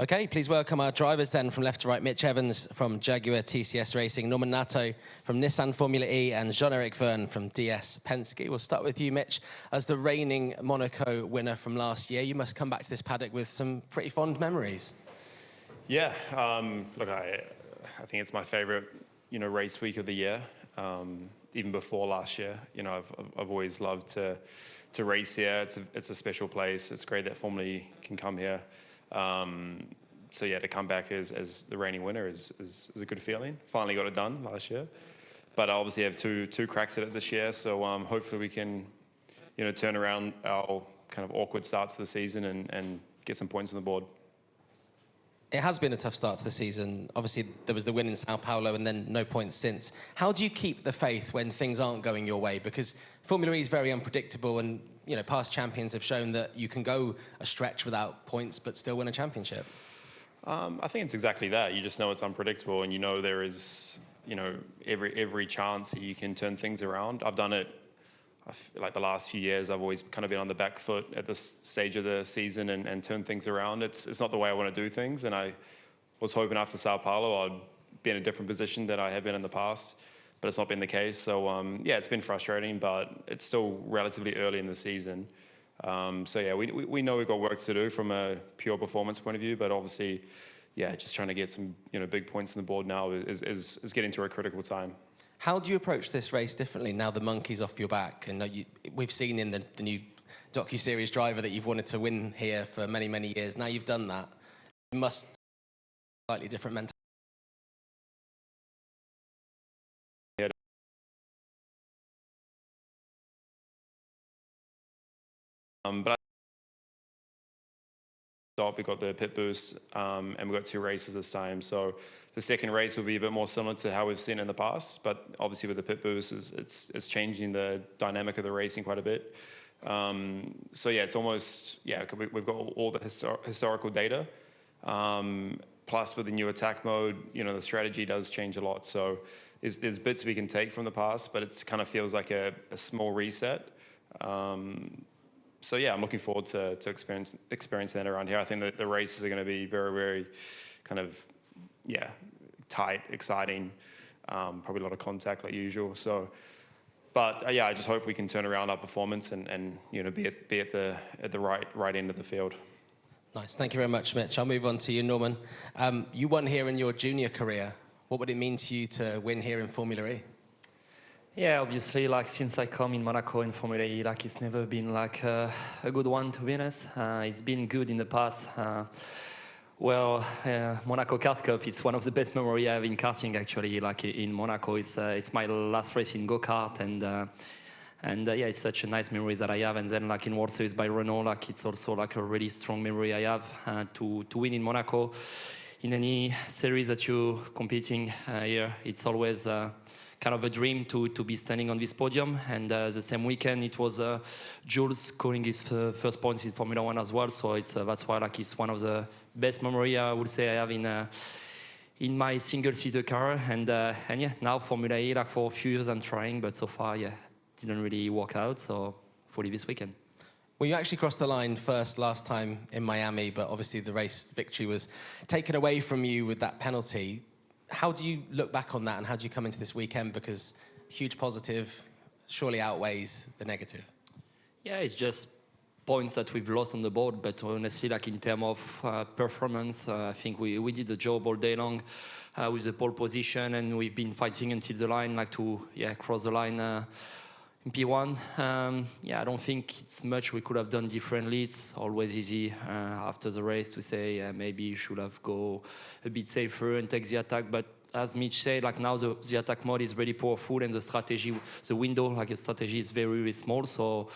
Okay, please welcome our drivers then from left to right. Mitch Evans from Jaguar TCS Racing, Norman Nato from Nissan Formula E, and Jean-Éric Vergne from DS Penske. We'll start with you, Mitch. As the reigning Monaco winner from last year, you must come back to this paddock with some pretty fond memories. Yeah, look, I think it's my favourite, race week of the year. Even before last year, I've always loved to race here. It's a special place. It's great that Formula E can come here. So yeah, to come back as the reigning winner is a good feeling. Finally got it done last year, but I obviously have two cracks at it this year. So hopefully we can, turn around our kind of awkward starts to the season and get some points on the board. It has been a tough start to the season. Obviously, there was the win in Sao Paulo and then no points since. How do you keep the faith when things aren't going your way? Because Formula E is very unpredictable, and past champions have shown that you can go a stretch without points but still win a championship. I think it's exactly that. You just know it's unpredictable, and there is, every chance that you can turn things around. I've done it. Like the last few years, I've always kind of been on the back foot at this stage of the season and turn things around. It's not the way I want to do things, and I was hoping after Sao Paulo I'd be in a different position than I have been in the past, but it's not been the case. So yeah, it's been frustrating, but it's still relatively early in the season. So yeah, we know we've got work to do from a pure performance point of view, but obviously, yeah, just trying to get some big points on the board now is getting to a critical time. How do you approach this race differently now the monkey's off your back? And we've seen in the new docu-series Driver that you've wanted to win here for many, many years. Now you've done that. It must be a slightly different mentality. But we got the pit boost, and we got 2 races this time. So the second race will be a bit more similar to how we've seen in the past, but obviously with the pit boost, it's changing the dynamic of the racing quite a bit. So yeah, it's almost, yeah, we've got all the historical data. Plus with the new attack mode, the strategy does change a lot. So there's bits we can take from the past, but it kind of feels like a small reset. So yeah, I'm looking forward to experience that around here. I think that the races are going to be very, very kind of, yeah, tight, exciting, probably a lot of contact like usual. So, but yeah, I just hope we can turn around our performance and be at the right end of the field. Nice, thank you very much, Mitch. I'll move on to you, Norman. You won here in your junior career. What would it mean to you to win here in Formula E? Yeah, obviously, since I come in Monaco in Formula E, it's never been a good one, to be honest. It's been good in the past. Monaco Kart Cup, it's one of the best memories I have in karting, actually. In Monaco, it's my last race in go-kart, and yeah, it's such a nice memory that I have. And then in World Series by Renault, it's also a really strong memory I have to win in Monaco. In any series that you're competing here, it's always kind of a dream to be standing on this podium. And the same weekend, it was Jules scoring his first points in Formula 1 as well. So that's why it's one of the best memories I would say I have in my single-seater car. And yeah, now Formula E, for a few years I'm trying, but so far, yeah, didn't really work out. So hopefully this weekend. Well, you actually crossed the line first last time in Miami, but obviously the race victory was taken away from you with that penalty. How do you look back on that, and how do you come into this weekend? Because huge positive surely outweighs the negative. Yeah, it's just points that we've lost on the board, but honestly, in terms of performance, I think we did the job all day long with the pole position, and we've been fighting until the line, to cross the line in P1. Yeah, I don't think it's much we could have done differently. It's always easy after the race to say maybe you should have go a bit safer and take the attack. But as Mitch said, now the attack mode is really powerful, and the strategy, the window, the strategy is very, very small. So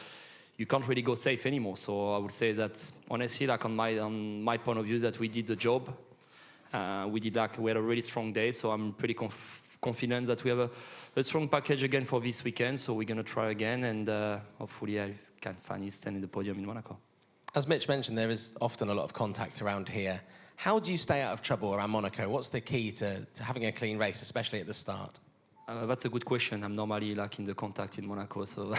you can't really go safe anymore. So I would say that honestly, on my point of view, that we did the job. We had a really strong day. So I'm pretty confident that we have a strong package again for this weekend, so we're going to try again, and hopefully I can finally stand in the podium in Monaco. As Mitch mentioned, there is often a lot of contact around here. How do you stay out of trouble around Monaco? What's the key to having a clean race, especially at the start? That's a good question. I'm normally like in the contact in Monaco, so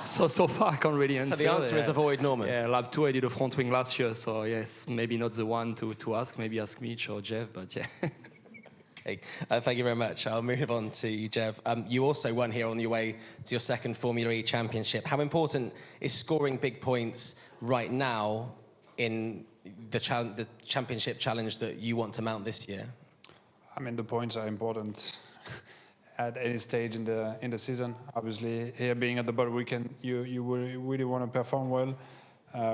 so far I can't really answer. So the answer is avoid Norman. Yeah, lap 2 I did a front wing last year, so yes, maybe not the one to ask. Maybe ask Mitch or Jeff, but yeah. Okay, thank you very much. I'll move on to you, Jeff. You also won here on your way to your second Formula E championship. How important is scoring big points right now in the championship challenge that you want to mount this year? I mean, the points are important at any stage in the season. Obviously, here being at the Ball Weekend, you really want to perform well.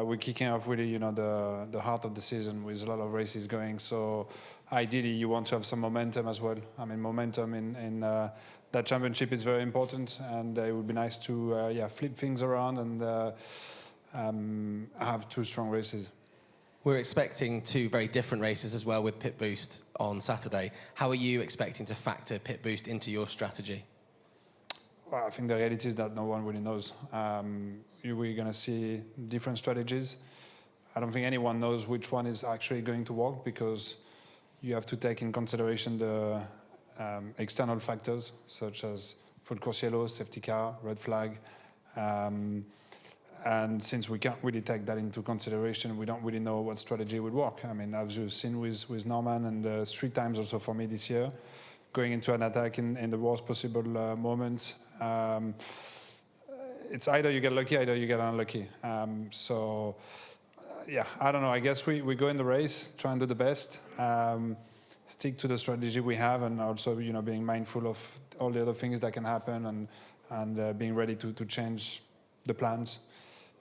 We're kicking off really, the heart of the season with a lot of races going. So ideally, you want to have some momentum as well. I mean, momentum in that championship is very important, and it would be nice to flip things around and have 2 strong races. We're expecting 2 very different races as well with Pit Boost on Saturday. How are you expecting to factor Pit Boost into your strategy? Well, I think the reality is that no one really knows. We're going to see different strategies. I don't think anyone knows which one is actually going to work, because you have to take in consideration the external factors such as full course yellow, safety car, red flag. And since we can't really take that into consideration, we don't really know what strategy would work. I mean, as you've seen with Norman, and 3 times also for me this year, going into an attack in the worst possible moment, it's either you get lucky, either you get unlucky. I don't know. I guess we go in the race, try and do the best, stick to the strategy we have, and also being mindful of all the other things that can happen, and being ready to change the plans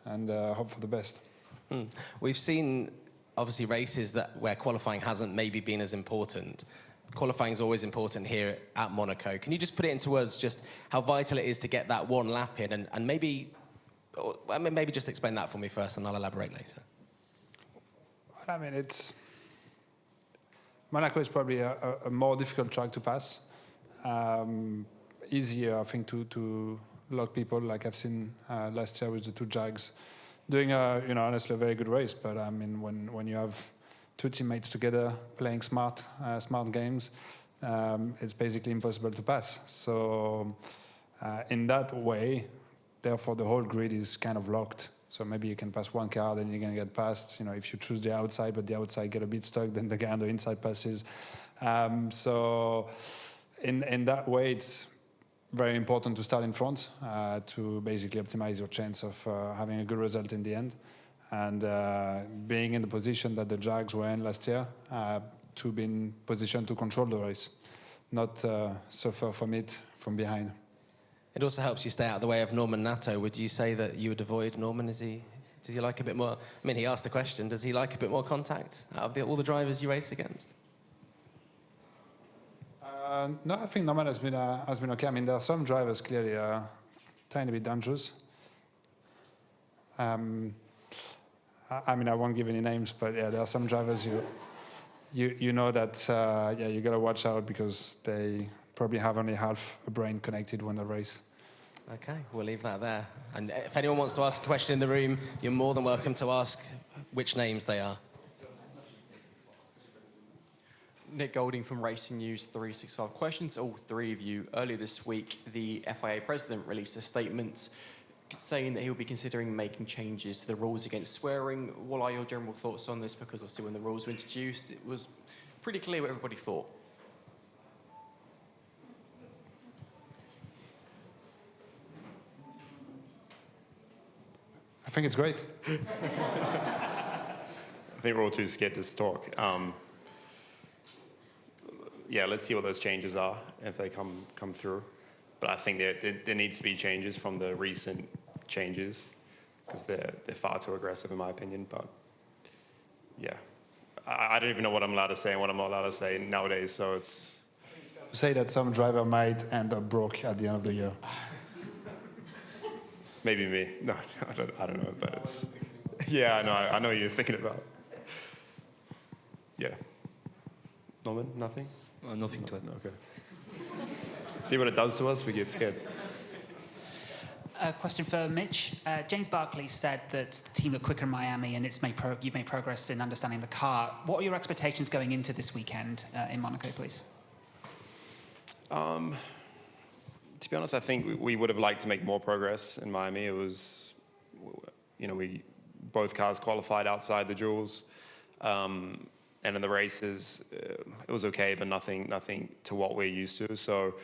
and hope for the best. We've seen obviously races where qualifying hasn't maybe been as important. Qualifying is always important here at Monaco. Can you just put it into words just how vital it is to get that 1 lap in, and maybe just explain that for me first, and I'll elaborate later. I mean, Monaco is probably a more difficult track to pass. Easier, I think, to lock people, like I've seen last year with the 2 Jags, doing honestly a very good race. But I mean, when you have 2 teammates together playing smart games, it's basically impossible to pass. So in that way, therefore, the whole grid is kind of locked. So maybe you can pass 1 car, then you're going to get past. If you choose the outside, but the outside get a bit stuck, then the guy on the inside passes. So in that way, it's very important to start in front to basically optimize your chance of having a good result in the end. And being in the position that the Jags were in last year, to be in position to control the race, not suffer from it from behind. It also helps you stay out of the way of Norman Nato. Would you say that you would avoid Norman? Does he like a bit more? I mean, he asked the question. Does he like a bit more contact out of all the drivers you race against? No, I think Norman has been okay. I mean, there are some drivers clearly tiny bit dangerous. I mean, I won't give any names, but yeah, there are some drivers you know that you got to watch out, because they probably have only half a brain connected when they race. Okay, we'll leave that there. And if anyone wants to ask a question in the room, you're more than welcome to ask which names they are. Nick Golding from Racing News 365. Questions to all 3 of you. Earlier this week, the FIA president released a statement saying that he'll be considering making changes to the rules against swearing. What are your general thoughts on this? Because obviously when the rules were introduced, it was pretty clear what everybody thought. I think it's great. I think we're all too scared to talk. Let's see what those changes are, if they come through. But I think there needs to be changes from the recent changes, because they're far too aggressive in my opinion. But yeah, I don't even know what I'm allowed to say and what I'm not allowed to say nowadays. So it's say that some driver might end up broke at the end of the year. maybe me. No, I don't know. But it's I know what you're thinking about. Yeah. Norman, nothing. Nothing to add. Okay. See what it does to us? We get scared. A question for Mitch. James Barkley said that the team looked quicker in Miami, and you've made progress in understanding the car. What are your expectations going into this weekend in Monaco, please? To be honest, I think we would have liked to make more progress in Miami. It was, we both cars qualified outside the duels, and in the races, it was okay, but nothing to what we're used to. So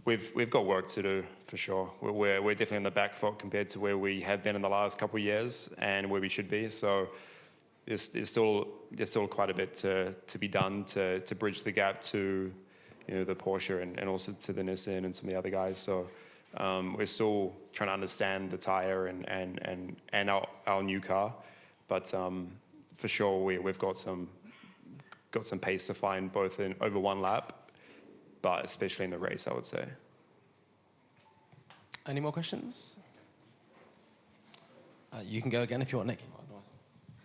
we've got work to do for sure. We're definitely on the back foot compared to where we have been in the last couple of years and where we should be. So there's still quite a bit to be done to bridge the gap to the Porsche and also to the Nissan and some of the other guys. So we're still trying to understand the tire and our new car, but for sure we've got some pace to find both in over one lap, but especially in the race, I would say. Any more questions? You can go again if you want, Nick.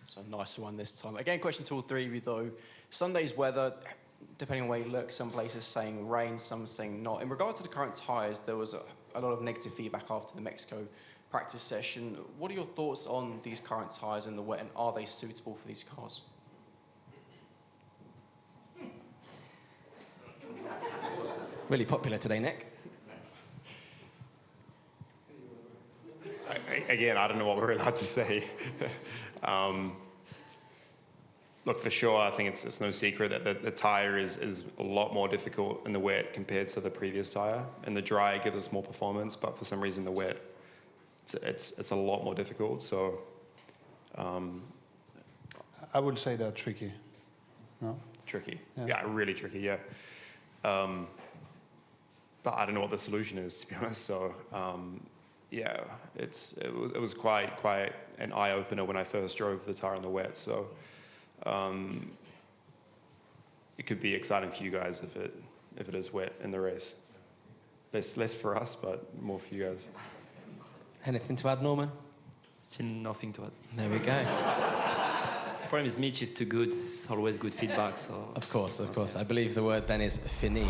So a nicer one this time. Again, question to all three of you though. Sunday's weather, depending on where you look, some places saying rain, some saying not. In regard to the current tyres, there was a lot of negative feedback after the Mexico practice session. What are your thoughts on these current tyres in the wet, and are they suitable for these cars? Really popular today, Nick. Again, I don't know what we're allowed to say. Look, for sure, I think it's no secret that the tyre is a lot more difficult in the wet compared to the previous tyre. In the dry, it gives us more performance, but for some reason, the wet, it's a lot more difficult. So, I would say they're tricky. No? Tricky. Yeah, really tricky, yeah. But I don't know what the solution is, to be honest. So, yeah, it was quite an eye-opener when I first drove the tyre in the wet. So, it could be exciting for you guys if it is wet in the race. Less for us, but more for you guys. Anything to add, Norman? Still nothing to add. There we go. The problem is Mitch is too good. It's always good feedback. So Of course. I believe the word then is fini.